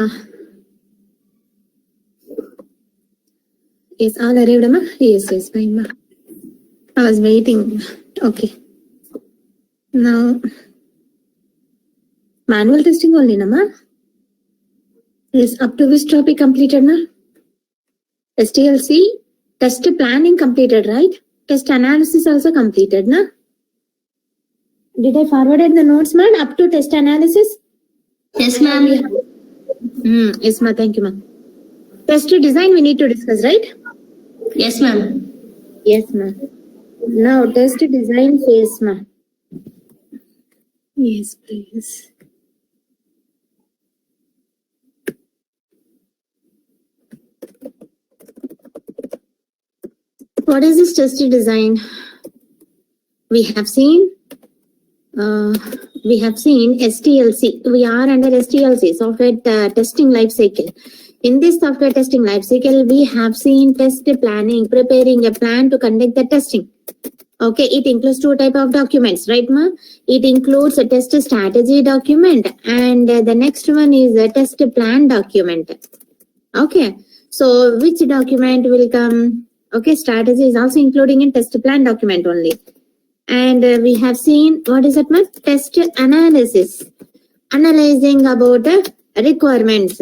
ma. Yes, all arrived, ma. Yes, fine, ma. I was waiting. Okay. Now, manual testing only, na, ma. Yes, up to which topic completed, na? STLC, test planning completed, right? Test analysis also completed, na? Did I forwarded the notes, man, up to test analysis? Yes, ma'am. Yes, ma. Thank you, ma. Test design we need to discuss, right? Yes, ma'am. Yes, ma. Now, test design phase, ma. Yes, please. What is this test design? We have seen STLC. We are under STLC, software testing life cycle. In this software testing life cycle, we have seen test planning, preparing a plan to conduct the testing. Okay, it includes two type of documents, right, ma? It includes a test strategy document, and the next one is a test plan document. Okay, so which document will come? Okay, strategy is also including in test plan document only. And we have seen, what is it, ma? Test analysis. Analyzing about the requirements.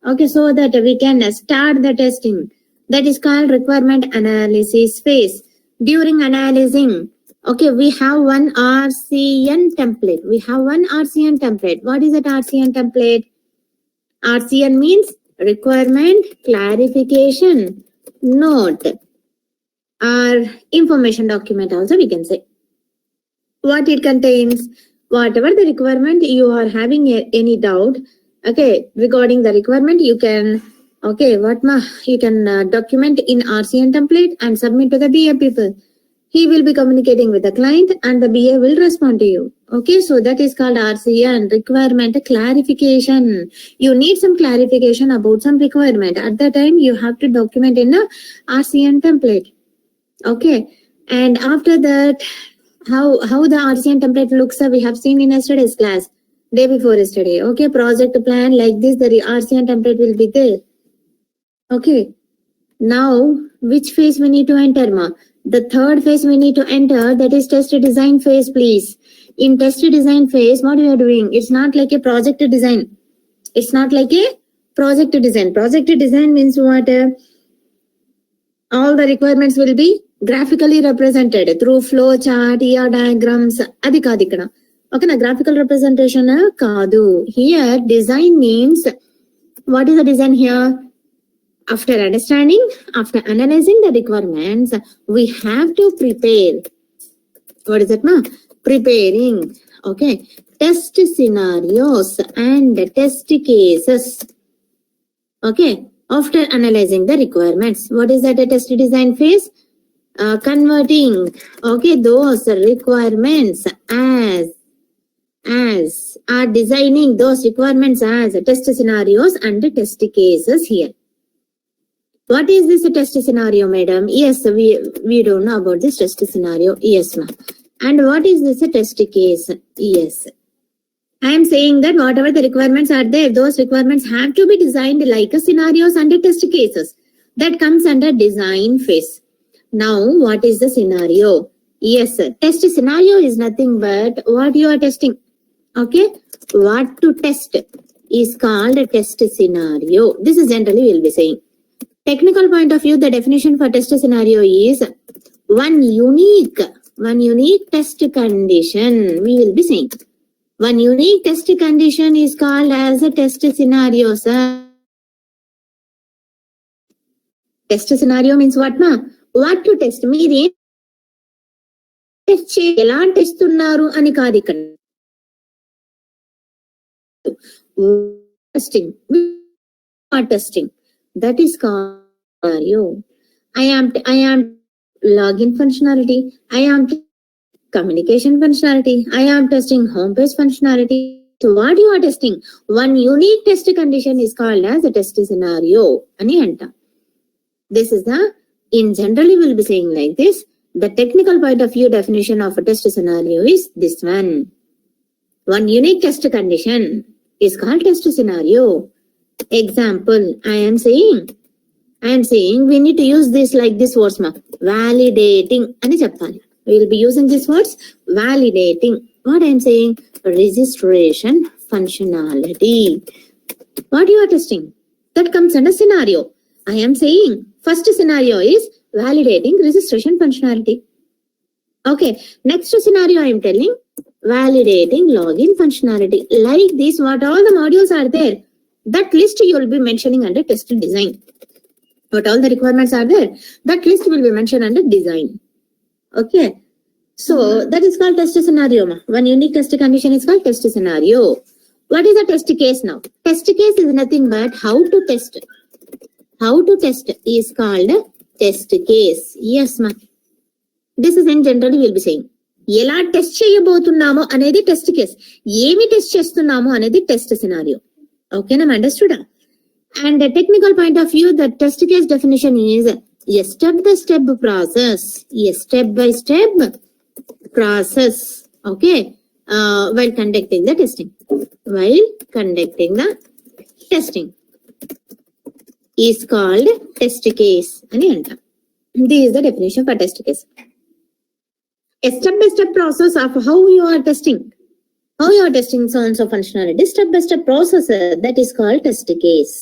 Okay, so that we can start the testing. That is called requirement analysis phase. During analyzing, okay, we have one RCN template. What is that RCN template? RCN means requirement clarification note or information document also we can say. What it contains, whatever the requirement you are having any doubt, okay, regarding the requirement, you can, okay, you can document in RCN template and submit to the BA people. He will be communicating with the client and the BA will respond to you. Okay, so that is called RCN, requirement clarification. You need some clarification about some requirement. At that time, you have to document in a RCN template. Okay, and after that, how the RCN template looks, we have seen in yesterday's class, day before yesterday. Okay, project plan like this, the RCN template will be there. Okay, now which phase we need to enter, ma? The third phase we need to enter, that is test design phase, please. In test design phase, what we are doing? It's not like a project design. It's not like a project design. Project design means what? All the requirements will be graphically represented through flow chart, ER diagrams. Adi kaadu ikkada. Okay, na graphical representation kaadu. Here, design means, what is the design here? After understanding, after analyzing the requirements, we have to prepare. What is it, ma? Preparing. Okay, test scenarios and test cases. Okay, after analyzing the requirements, what is that? A test design phase? Converting, okay, those requirements as designing those requirements as test scenarios and test cases here. What is this test scenario, madam? Yes, we don't know about this test scenario. Yes, ma'am. And what is this test case? Yes. I am saying that whatever the requirements are there, those requirements have to be designed like scenarios and test cases. That comes under design phase. Now, what is the scenario? Yes, test scenario is nothing but what you are testing. Okay, what to test is called a test scenario. This is generally we will be saying. Technical point of view, the definition for test scenario is one unique test condition. We will be saying one unique test condition is called as a test scenario, sir. Test scenario means what, ma? What to test? Meaning ఎలా చేస్తున్నారు అని కాదు ఇక్కడ. Testing. That is called scenario. I am login functionality. I am communication functionality. I am testing home page functionality. So what you are testing? One unique test condition is called as a test scenario. Ani anta. This is the, in generally we'll be saying like this. The technical point of view definition of a test scenario is this one. One unique test condition is called test scenario. Example, I am saying we need to use this like this words ma. Validating ani cheppali. We will be using these words. Validating. What I am saying? Registration functionality. What you are testing? That comes under scenario. I am saying first scenario is validating registration functionality. Okay. Next scenario I am telling validating login functionality. Like this, what all the modules are there? That list you will be mentioning under test design. What all the requirements are there? That list will be mentioned under design. Okay. So that is called test scenario. One unique test condition is called test scenario. What is a test case now? Test case is nothing but how to test. How to test is called test case. Yes, ma. This is in general we will be saying. ఎలా test చేయబోతున్నామో అనేది test case, ఏమి test చేస్తున్నామో అనేది test scenario. ఓకేనా, అండర్స్టూడా? And the technical point of view, the test case definition is a step-by-step process. A step-by-step process. Okay. While conducting the testing. While conducting the testing is called test case. This is the definition for test case. A step-by-step process of how you are testing. How you are testing so and so functionality. Step-by-step process that is called test case.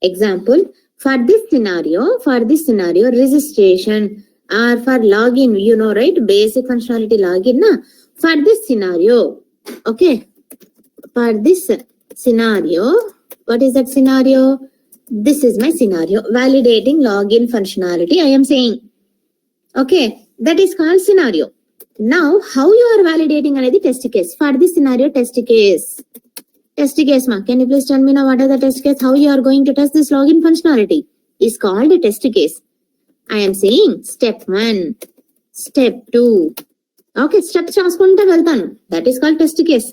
Example, for this scenario, registration or for login, you know, right? Basic functionality login. Na? For this scenario, okay. For this scenario, what is that scenario? This is my scenario. Validating login functionality, I am saying. Okay, that is called scenario. Now, how you are validating another test case? For this scenario, test case. Test case, ma. Can you please tell me now what are the test case? How you are going to test this login functionality? Is called a test case. I am saying step 1, step 2. Okay, steps raskunta veltanu. That is called test case.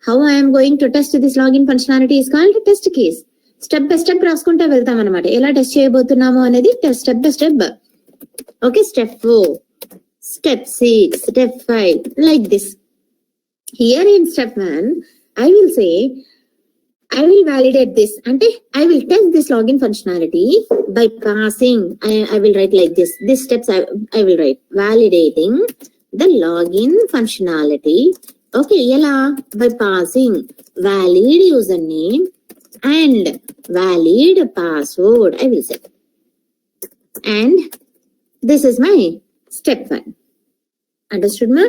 How I am going to test this login functionality is called a test case. Step by step raskunta veltam anamata. Ela test cheyabothunamo anedi step by step. Okay, step 4, step 6, step 5, like this. Here in step 1, I will say, I will validate this and I will test this login functionality by passing. I will write like this. These steps I will write. Validating the login functionality. Okay, yella, by passing valid username and valid password. I will say. And this is my step 1. Understood, ma?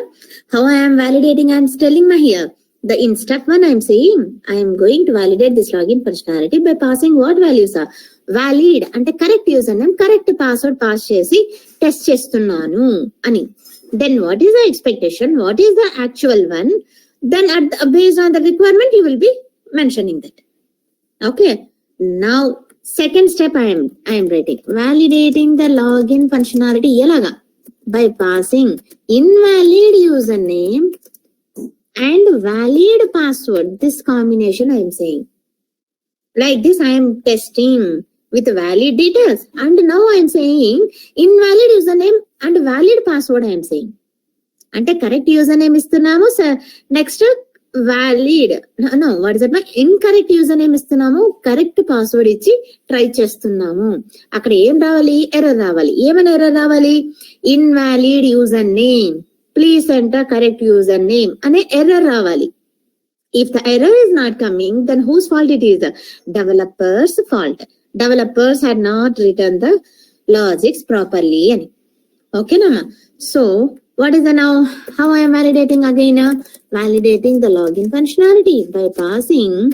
How I am validating? I am telling ma here. In step 1, I am saying I am going to validate this login functionality by passing what values are valid ante correct username, correct password pass chesi test chestunnanu ani. Then what is the expectation? What is the actual one? Then based on the requirement, you will be mentioning that. Okay. Now, second step I am writing validating the login functionality elaga by passing invalid username and valid password. This combination I am saying. Like this I am testing with valid details. And now I am saying invalid username and valid password I am saying. Ante correct username istunnamu, next valid. No, what is that? Incorrect username istunnamu, correct password ichi try chestunnamu. Akkada em ravali? Error ravali. Emana error ravali? Invalid username. Please enter correct username. Ane error ravali. If the error is not coming, then whose fault it is? The developer's fault. Developers had not written the logics properly. Okay, Nama. So, what is the now? How I am validating again? Validating the login functionality by passing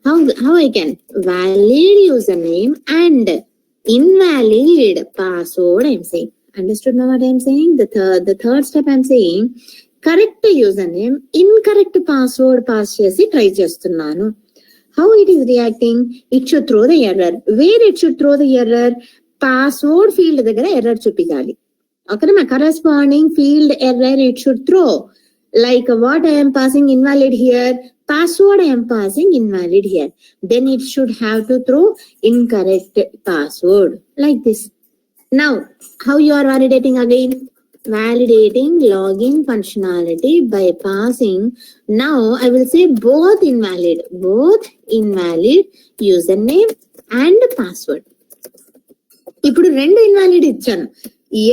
how I can valid username and invalid password. I am saying. Understood now what I am saying? The third step I am saying correct username, incorrect password pass chesi try chestunnanu. How it is reacting? It should throw the error. Where it should throw the error? Password field దగ్గర error చూపించాలి. Okay, my corresponding field error it should throw. Like what I am passing invalid here, password I am passing invalid here. Then it should have to throw incorrect password like this. Now, how you are validating again? validating login functionality by passing. Now I will say both invalid username and password. ఇప్పుడు రెండు invalid ఇచ్చాను,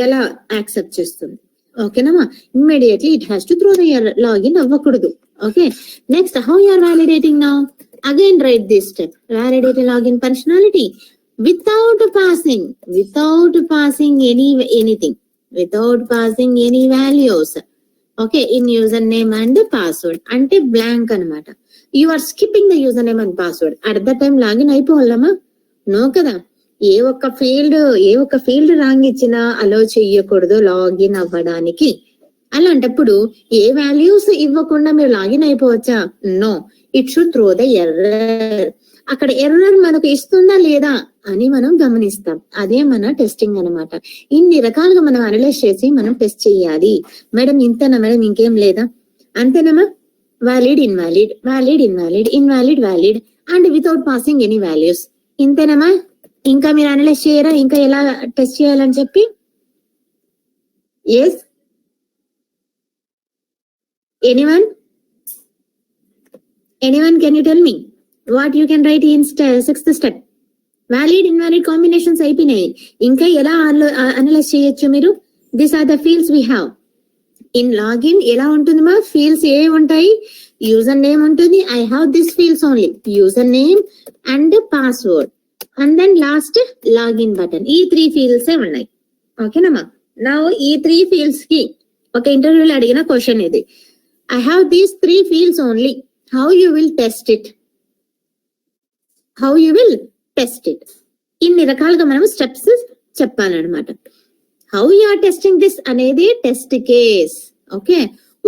ఎలా accept చేస్తుంది? ఓకేనమ్మా, immediately it has to throw the login అవ్వకూడదు. Okay, next how you are validating now? Again right this step, validating login functionality without passing anything, without passing any values. Okay, in username and password అంటే blank అన్నమాట. You are skipping the username and password. At that time login అయిపోవాలమ్మా? No కదా. ఏ ఒక్క field wrong ఇచ్చినా అలో చెయ్యకూడదు login అవ్వడానికి. అలాంటప్పుడు ఏ వాల్యూస్ ఇవ్వకుండా మీరు లాగిన్ అయిపోవచ్చా? No, it should throw the error. అక్కడ ఎర్రర్ మనకు ఇస్తుందా లేదా అని మనం గమనిస్తాం. అదే మన టెస్టింగ్ అన్నమాట. ఇన్ని రకాలుగా మనం అనలైజ్ చేసి మనం టెస్ట్ చేయాలి. మేడం ఇంతేనా మేడం, ఇంకేం లేదా? అంతేనమ్మా? Valid invalid and without passing any values. ఇంతేనమ్మా? ఇంకా మీరు అనలైజ్ చేయరా ఇంకా ఎలా టెస్ట్ చేయాలని చెప్పి? Yes, anyone can you tell me what you can write in sixth step? Valid invalid combinations అయిపోయినాయి, ఇంకా ఎలా అనలైజ్ చేయొచ్చు మీరు? These are the fields we have in login. ఎలా ఉంటుందమ్మా? ఫీల్డ్స్ ఏ ఉంటాయి? యూజర్ నేమ్ ఉంటుంది. I have this fields only, user name and password and then last login button. ఈ 3 ఫీల్డ్స్ ఉన్నాయి. ఓకేనమ్మా? నా ఈ 3 ఫీల్డ్స్ కి ఒక ఇంటర్వ్యూలో అడిగిన క్వశ్చన్ ఇది. I have these 3 fields only. How you will test it? ఇన్ని రకాలుగా మనం స్టెప్స్ చెప్పాలన్నమాట. How you are testing this అనేది test case. Okay,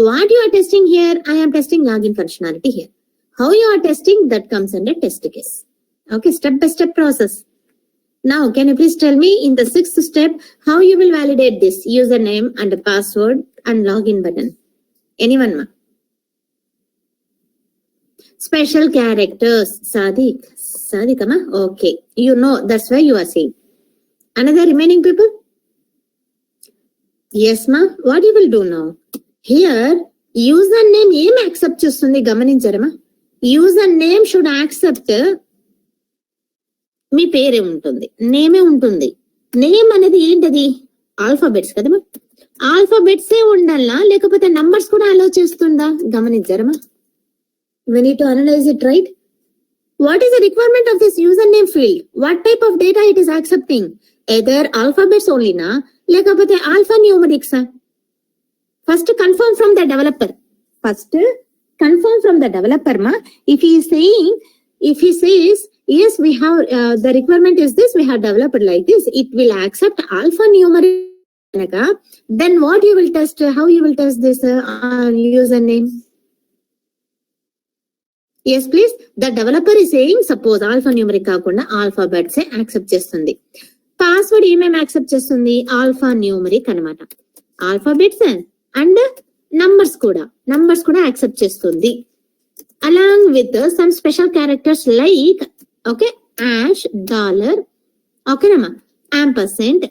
what you are testing here? I am testing login functionality here. How you are testing, that comes under test case. Okay, step by step process. Now can you please tell me in the 6th step how you will validate this username and password and login button? Anyone ma? Special characters. Sadik ma? Okay, you know, that's why you are saying. Another remaining people? Yes ma, what you will do now? Here username em accept chestundi gamaninchara ma? Username should accept మీ పేరే ఉంటుంది, నేమే ఉంటుంది. Name అనేది ఏంటది? Alphabets కదమ్మా. ఆల్ఫాబెట్సే ఉండాలా లేకపోతే numbers కూడా అలో చేస్తుందా? గమనించారమ్మా? We need to analyze it, right? What is the requirement of this username field? What type of data it is accepting? Either alphabets only na lekapothe alphanumerics. First confirm from the developer. Ma. If he says yes, we have the requirement is this, we have developed like this, it will accept alphanumeric. Then what you will test? How you will test this username? Yes, please. The developer is saying, suppose alphanumeric కాకుండా alphabets accept చేస్తుంది. Password ఏమేమి accept చేస్తుంది? alphanumeric అన్నమాట. Alphabets and numbers కూడా accept చేస్తుంది. Along with some special characters like okay, ash, dollar, okay nama, ampersand,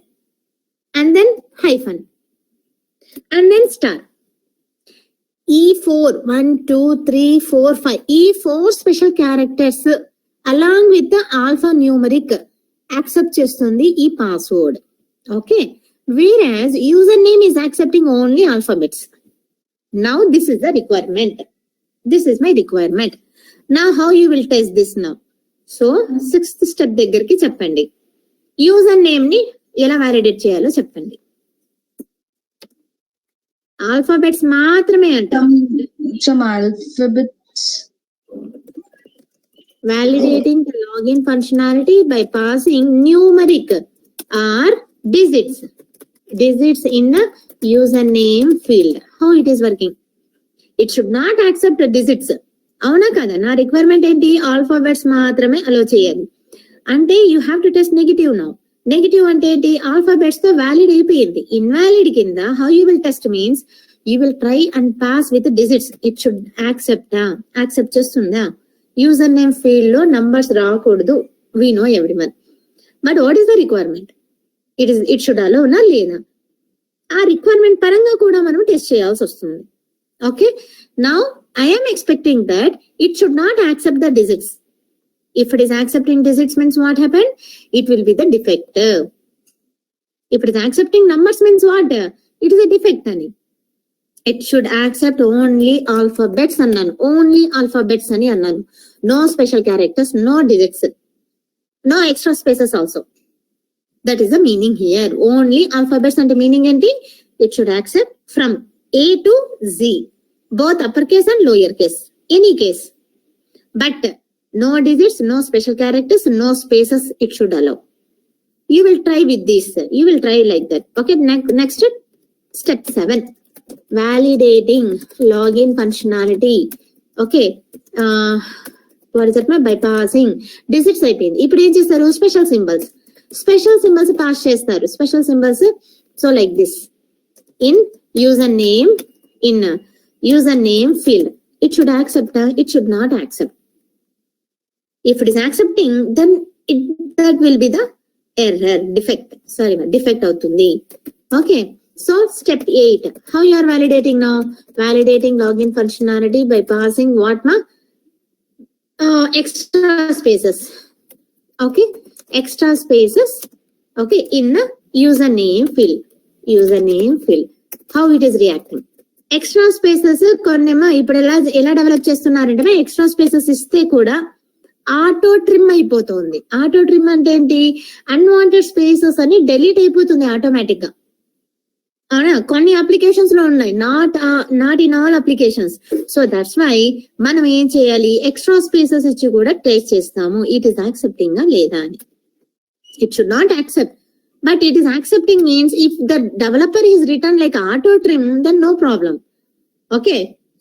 and then hyphen, and then star. E4 1 2 3 4 5 E4 special characters along with the alphanumeric accept చేస్తుంది ఈ password. Okay, whereas username is accepting only alphabets. Now this is the requirement. This is my requirement. Now how you will test this now? So 6th step దగ్గరికి చెప్పండి. User name ని ఎలా validate చేయాలో చెప్పండి. Alphabets మాత్రమే అంటాం. Some alphabets. Validating the login functionality by passing numeric or digits in the username field. How it is working? It should not accept digits. అవునా కదా? నా రిక్వైర్మెంట్ ఏంటి? ఆల్ఫాబెట్స్ మాత్రమే అలో చేయాలి. అంటే you have to test negative now. Negative అంటే ఏంటి? Alphabets తో వ్యాలిడ్ అయిపోయింది. ఇన్వాలిడ్ కింద how you will test means you will try and pass with digits. It should accept చేస్తుందా? యూజర్ నేమ్ ఫీల్డ్ లో నంబర్స్ రాకూడదు. We know every one. But what is the requirement? It should అలోనా లేదా? ఆ requirement పరంగా కూడా మనం test చేయాల్సి వస్తుంది. Okay, now I'm expecting that it should not accept the digits. If it is accepting digits means what happened? It will be the defect. If it is accepting numbers means what? It is a defect ani. It should accept only alphabets annanu. Only alphabets ani annanu. No special characters, no digits, no extra spaces also. That is the meaning here. Only alphabets and meaning enti? It should accept from A to Z, both uppercase and lowercase. Any case. But no digits, no special characters, no spaces it should allow. You will try with this. You will try like that. Okay, next step 7. Validating login functionality. Okay. What is that? Bypassing. Digits అయిపోయింది. ఇప్పుడు ఏం చేస్తారు? Special symbols. Special symbols pass చేస్తారు. Special symbols. So like this. In username field. It should accept. It should not accept. If it is accepting, then that will be the error, defect. Sorry, defect avutundi. Okay, so step 8. How you are validating now? Validating login functionality by passing what ma? Extra spaces. Okay, extra spaces. Okay, in the username field. Username field. How it is reacting? Extra spaces కొన్నేమో ఇప్పుడు ఎలా develop చేస్తున్నారంటే extra spaces ఇస్తే కూడా auto trim అయిపోతుంది. Auto trim అంటే ఏంటి? Unwanted spaces అని డెలీట్ అయిపోతుంది ఆటోమేటిక్ గా. అవునా? కొన్ని అప్లికేషన్స్ లో ఉన్నాయి, not in all applications. So that's why మనం ఏం చేయాలి? ఎక్స్ట్రా స్పేసెస్ ఇచ్చి కూడా టెస్ట్ చేస్తాము. ఇట్ ఈస్ యాక్సెప్టింగ్ లేదా అని. It should not accept, but it is accepting means if the developer is return like auto trim then no problem. Okay,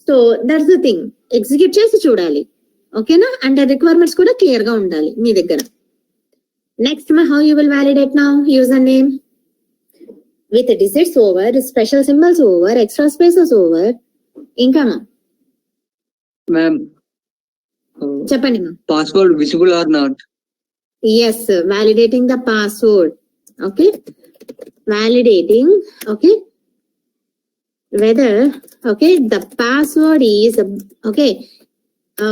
so that's the thing. Execute చేసి చూడాలి. ఓకేనా? And requirements కూడా clear గా ఉండాలి మీ దగ్గర. Next how you will validate now? User name with digits over, special symbols over, extra spaces over. ఇంకా ma'am చెప్పండి ma'am. Password visible or not? Yes, validating the password. Okay, validating. Okay, whether okay the password is okay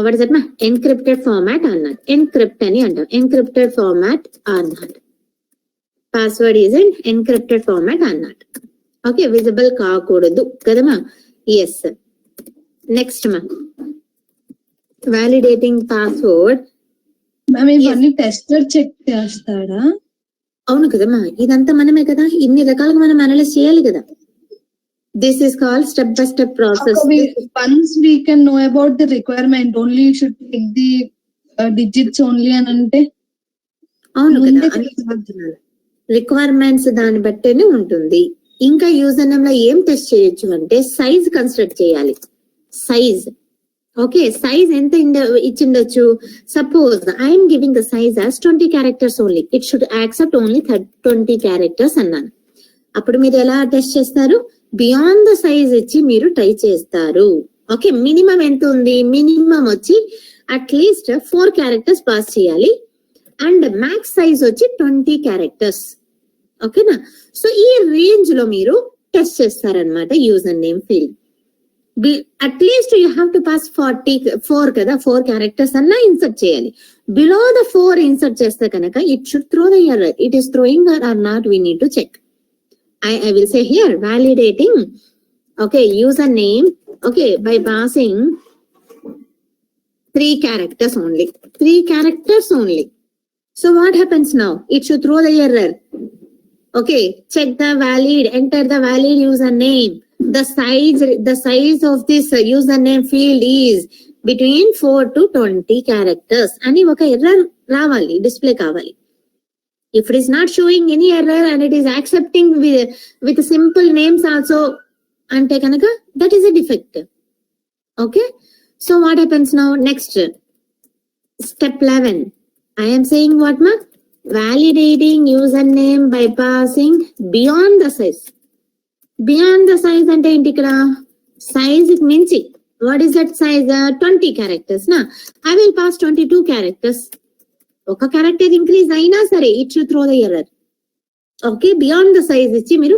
what is that ma? Encrypted format or not? Encrypt ani antam. Encrypted format or not? Password is in encrypted format or not? Okay, visible kaakudadu kada ma? Yes. Next ma, validating password. Ma'am, ఇవన్నీ tester check చేస్తాడా? అవును కదా మా, ఇదంతా మనమే కదా, ఇన్ని రకాలుగా మనం అనలైజ్ చేయాలి కదా. This is called step-by-step process. Once we can know about the requirement, only you should take the digits only అని అంటే అవును కదా, రిక్వైర్మెంట్స్ దాన్ని బట్టేనే ఉంటుంది. ఇంకా యూజర్ నేమ్ లో ఏం టెస్ట్ చేయొచ్చు అంటే సైజ్ కన్స్ట్రక్ట్ చేయాలి. సైజ్. ఓకే, సైజ్ ఎంత ఇచ్చిండొచ్చు? Suppose I'm giving the size as 20 characters only. It should accept only 20 characters అన్నాను. అప్పుడు మీరు ఎలా టెస్ట్ చేస్తారు? బియాండ్ ద సైజ్ ఇచ్చి మీరు ట్రై చేస్తారు. ఓకే, మినిమం ఎంత ఉంది? మినిమం వచ్చి అట్లీస్ట్ 4 క్యారెక్టర్స్ పాస్ చేయాలి అండ్ మ్యాక్స్ సైజ్ వచ్చి 20 క్యారెక్టర్స్. ఓకేనా? సో ఈ రేంజ్ లో మీరు టెస్ట్ చేస్తారనమాట user name field. At least you have to pass 4 కదా, 4 క్యారెక్టర్స్ అన్నా ఇన్సర్ట్ చేయాలి. బిలో ద 4 ఇన్సర్ట్ చేస్తే కనుక it should throw the error. It is throwing or not, we need to check. I will say here validating okay username okay by passing 3 characters only. 3 characters only. So what happens now? It should throw the error. Okay, check the valid, enter the valid username. The size of this username field is between 4 to 20 characters. అని ఒక error రావాలి, display కావాలి. If it is not showing any error and it is accepting with simple names also ante kanaka, that is a defect. Okay, so what happens now? Next step 11, I am saying what ma? Validating username by passing beyond the size. Beyond the size ante enti ikkada size minchi. What is that size? 20 characters na. I will pass 22 characters. ఒక character increase అయినా సరే it should throw the error. Okay, beyond the size ఇచ్చి మీరు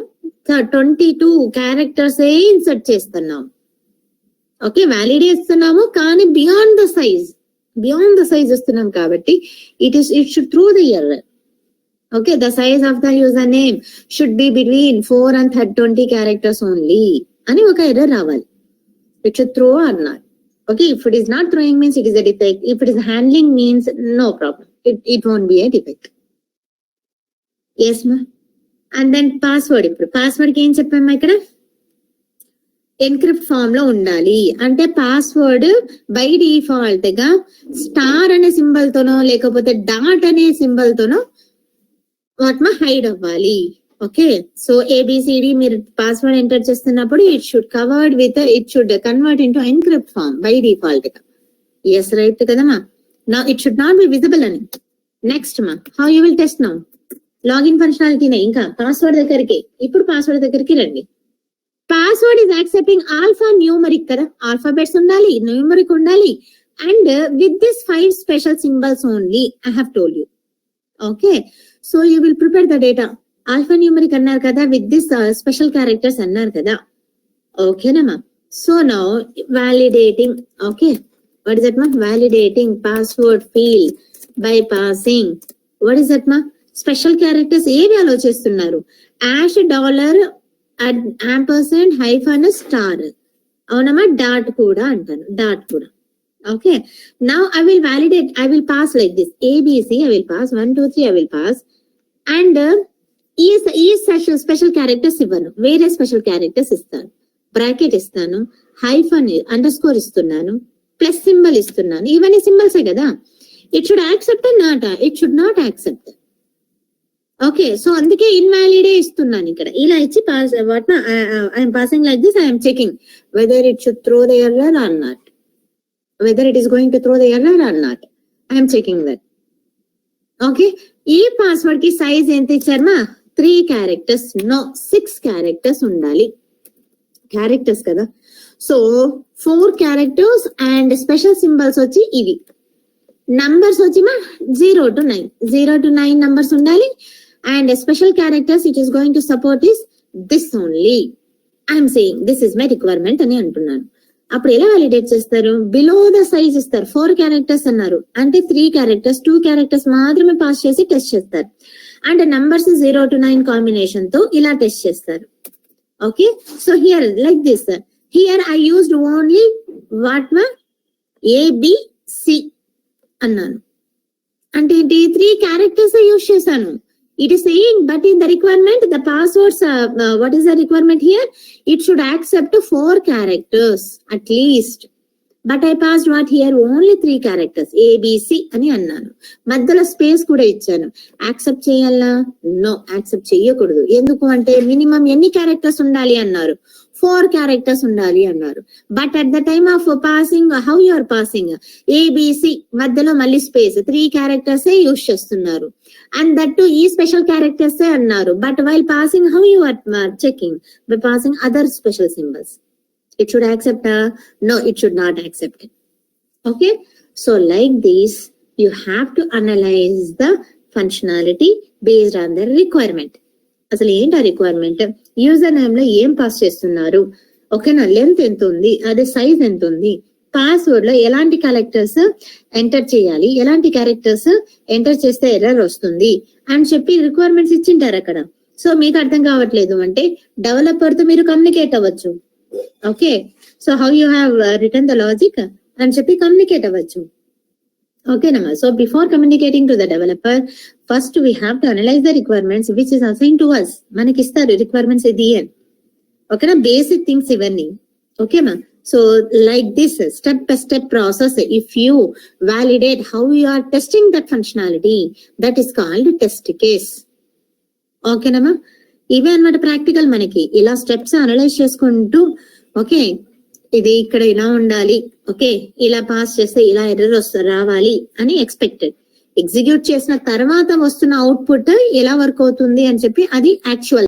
22 characters insert చేస్తున్నాం. Okay, valid ఇస్తున్నాము కానీ beyond the size ఇస్తున్నాం కాబట్టి it should throw the error. Okay, the size of the user name should be between 4 and 20 characters only అని ఒక error రావాలి. It should throw or not. Okay, if it is not throwing means it is a defect. If it is handling means no problem. It won't be a defect. Yes, ma. And then password. Password ki em cheppamma ikkada? Encrypt form lo undali. Ante password by default ga star ane symbol tono lekapothe dot ane symbol tono what ma hide avvali. Okay, so A B C D మీరు password enter చేస్తున్నప్పుడు it should convert into encrypt form by default గా. Yes, right కదమ్మా. Now it should not be visible అని. Next మా, how you will test now? Login ఫంక్షనాలిటీనే, ఇంకా password దగ్గరికి. ఇప్పుడు పాస్వర్డ్ దగ్గరికి రండి. Password is accepting alpha numeric కదా, ఆల్ఫాబెట్స్ ఉండాలి, న్యూమరిక్ ఉండాలి, and with this 5 special symbols only I have told you. Okay, so you will prepare the data. Alpha numeric అన్నారు కదా, విత్ దిస్ స్పెషల్ క్యారెక్టర్స్ అన్నారు కదా. ఓకేనమ్మా. So now validating. Okay, what is that మా? Validating password field by passing what is that మా? Special characters ఏవి ఆలోచిస్తున్నారు? $$&, అవునమ్మా. డాట్ కూడా అంటాను, డాట్ కూడా. Okay, now I will validate, I will pass like this ABC, I will pass 1 2 3, I will pass. And ఈ special characters ఇవ్వను, వేరే స్పెషల్ క్యారెక్టర్స్ ఇస్తాను. బ్రాకెట్ ఇస్తాను, హైఫన్ అండర్స్కోర్ ఇస్తున్నాను, ప్లస్ సింబల్ ఇస్తున్నాను. ఇవన్నీ సింబల్సే కదా. It should accept not, it should not accept. Okay, so అందుకే ఇన్వాలిడే ఇస్తున్నాను ఇక్కడ. ఇలా ఇచ్చి pass what I'm passing like this. I'm checking whether it should throw the error or not, whether it is going to throw the error or not. I'm checking that. Okay, ఈ password కి size ఎంత ఇచ్చారమ్మా? 3 characters, no 6 characters ఉండాలి. Characters కదా, so 4 characters and special symbols వచ్చి ఇవి. Numbers వచ్చి మా 0 to 9 numbers ఉండాలి. And special characters it is going to support is this only. I'm saying this is my requirement అని అంటున్నాను. అప్పుడు ఎలా వ్యాలిడేట్ చేస్తారు? బిలో ద సైజ్ ఇస్తారు. 4 క్యారెక్టర్స్ అన్నారు అంటే 3 క్యారెక్టర్స్ 2 క్యారెక్టర్స్ మాత్రమే పాస్ చేసి టెస్ట్ చేస్తారు. అండ్ నంబర్స్ 0 to 9 కాంబినేషన్ తో ఇలా టెస్ట్ చేస్తారు. Okay, so here like this, here I used only what మా ABC అన్నాను. అంటే ఏంటి? 3 క్యారెక్టర్స్ యూజ్ చేశాను. It is saying, but in the requirement, the passwords, what is the requirement here? It should accept 4 characters at least. But I passed what here? Only 3 characters. ABC అని అన్నాను. మధ్యలో space కూడా ఇచ్చాను. Accept చేయాలా? No, accept చేయకూడదు. ఎందుకు అంటే minimum ఎన్ని క్యారెక్టర్స్ ఉండాలి అన్నారు? 4 క్యారెక్టర్స్ ఉండాలి అన్నారు. But at the time of passing, how you are passing? ABC మధ్యలో మళ్ళీ స్పేస్ 3 క్యారెక్టర్స్ యూజ్ చేస్తున్నారు. అండ్ దట్ టు ఈ స్పెషల్ క్యారెక్టర్స్ అన్నారు. But while passing, how you are checking? By passing other special symbols. It should accept no, it should not accept it. Okay, so like this you have to analyze the functionality based on the requirement. అసలు ఏంటి ఆ requirement? User name లో ఏం pass చేస్తున్నారు? ఓకేనా, length ఎంత ఉంది, అదే సైజ్ ఎంత ఉంది, పాస్వర్డ్ లో ఎలాంటి క్యారెక్టర్స్ ఎంటర్ చేయాలి, ఎలాంటి క్యారెక్టర్స్ ఎంటర్ చేస్తే ఎర్రర్ వస్తుంది అని చెప్పి రిక్వైర్మెంట్స్ ఇచ్చింటారు అక్కడ. సో మీకు అర్థం కావట్లేదు అంటే డెవలపర్ తో మీరు కమ్యూనికేట్ అవ్వచ్చు. Okay, so how you have return the logic అని చెప్పి కమ్యూనికేట్ అవ్వచ్చు. ఓకేనమ్మా. So before communicating to the developer, first we have to analyse the requirements which is assign to us. మనకి ఇస్తారు రిక్వైర్మెంట్స్ ఇది అని. ఓకేనా, బేసిక్ థింగ్స్ ఇవన్నీ. ఓకేమా. So like this step by step process, if you validate how you are testing that functionality, that is called test case. ఓకేనమ్మా. ఇవే అన్నమాట ప్రాక్టికల్. మనకి ఇలా స్టెప్స్ అనలైజ్ చేసుకుంటూ, ఓకే ఇది ఇక్కడ ఇలా ఉండాలి, ఓకే ఇలా పాస్ చేస్తే ఇలా ఎర్రర్ రావాలి అని ఎక్స్పెక్టెడ్. ఎగ్జిక్యూట్ చేసిన తర్వాత వస్తున్న అవుట్పుట్ ఎలా వర్క్ అవుతుంది అని చెప్పి అది యాక్చువల్.